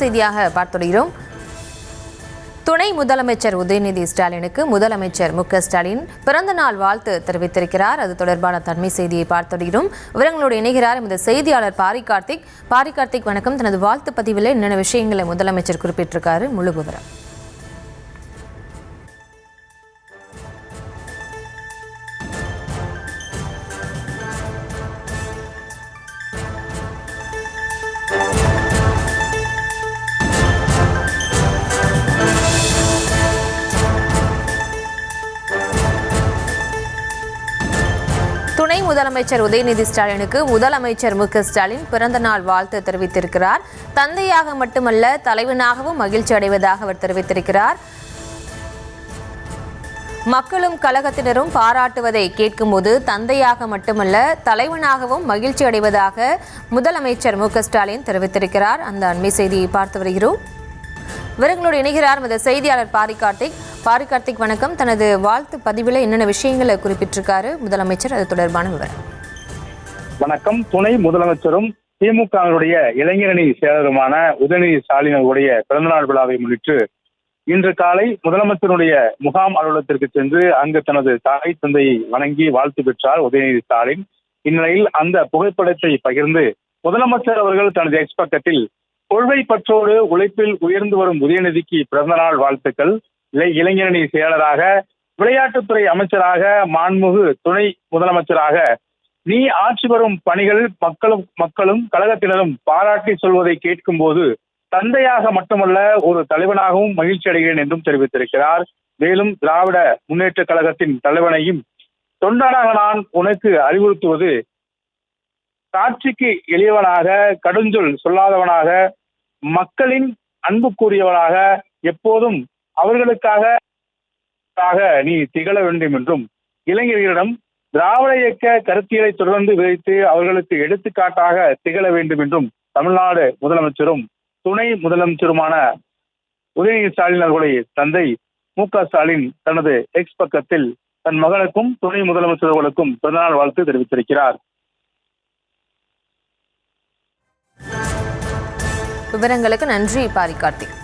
செய்தியாக பார்த்துள்ளோம். துணை முதலமைச்சர் உதயநிதி ஸ்டாலினுக்கு முதலமைச்சர் மு க ஸ்டாலின் பிறந்த நாள் வாழ்த்து தெரிவித்திருக்கிறார். அது தொடர்பான தன்மை செய்தியை பார்த்துள்ளோம். விவரங்களோடு இணைகிறார் இந்த செய்தியாளர் பாரி கார்த்திக். வணக்கம். தனது வாழ்த்து பதிவில் என்னென்ன விஷயங்களை முதலமைச்சர் குறிப்பிட்டிருக்காரு, முழு விவரம். துணை முதலமைச்சர் உதயநிதி ஸ்டாலினுக்கு முதலமைச்சர் மு க ஸ்டாலின் பிறந்த நாள் வாழ்த்து தெரிவித்திருக்கிறார். தந்தையாக மட்டுமல்ல தலைவனாகவும் மகிழ்ச்சி அடைவதாக அவர் தெரிவித்திருக்கிறார். மக்களும் கழகத்தினரும் பாராட்டுவதை கேட்கும்போது தந்தையாக மட்டுமல்ல தலைவனாகவும் மகிழ்ச்சி அடைவதாக முதலமைச்சர் மு க ஸ்டாலின் தெரிவித்திருக்கிறார். அந்த அண்மை செய்தியை பார்த்து வருகிறோம். விவரங்களோடு இணைகிறார் இந்த செய்தியாளர் பாரி கார்த்திக். வணக்கம். தனது வாழ்த்து பதிவில் என்னென்ன விஷயங்களை குறிப்பிட்டிருக்காரு முதலமைச்சர், அது தொடர்பான விவரம். வணக்கம். துணை முதலமைச்சரும் திமுகவினுடைய இளைஞரணி செயலருமான உதயநிதி ஸ்டாலின் அவருடைய பிறந்தநாள் விழாவை முன்னிட்டு இன்று காலை முதலமைச்சருடைய முகாம் அலுவலகத்திற்கு சென்று அங்கு தனது தாய் தந்தையை வணங்கி வாழ்த்து பெற்றார் உதயநிதி ஸ்டாலின். இந்நிலையில் அந்த புகைப்படத்தை பகிர்ந்து முதலமைச்சர் அவர்கள் தனது எக்ஸ் பக்கத்தில் கொள்கை பற்றோடு உழைப்பில் உயர்ந்து வரும் உதயநிதிக்கு பிறந்தநாள் வாழ்த்துக்கள். இளைஞரணி செயலராக, விளையாட்டுத்துறை அமைச்சராக, மாண்புமிகு துணை முதலமைச்சராக நீ ஆட்சி வரும் பணிகள் மக்களும் கழகத்தினரும் பாராட்டி சொல்வதை கேட்கும் போது தந்தையாக மட்டுமல்ல ஒரு தலைவனாகவும் மகிழ்ச்சி அடைகிறேன் என்றும் தெரிவித்திருக்கிறார். மேலும் திராவிட முன்னேற்ற கழகத்தின் தலைவனையும் தொண்டனாக நான் உனக்கு அறிவுறுத்துவது காட்சிக்கு எளியவனாக, கடுஞ்சொல் சொல்லாதவனாக, மக்களின் அன்புக்குரியவனாக, எப்போதும் அவர்களுக்காக நீ திகழ வேண்டும் என்றும் இளைஞர்களிடம் திராவிட இயக்க கருத்தியலை தொடர்ந்து விதைத்து அவர்களுக்கு எடுத்துக்காட்டாக திகழ வேண்டும் என்றும் தமிழ்நாடு முதலமைச்சரும் துணை முதலமைச்சருமான உதயநிதி ஸ்டாலின் அவர்களுடைய தந்தை மு க ஸ்டாலின் தனது எக்ஸ் பக்கத்தில் தன் மகனுக்கும் துணை முதலமைச்சர்களுக்கும் பிறந்தநாள் வாழ்த்து தெரிவித்திருக்கிறார். விவரங்களுக்கு நன்றி பாரி கார்த்திக்.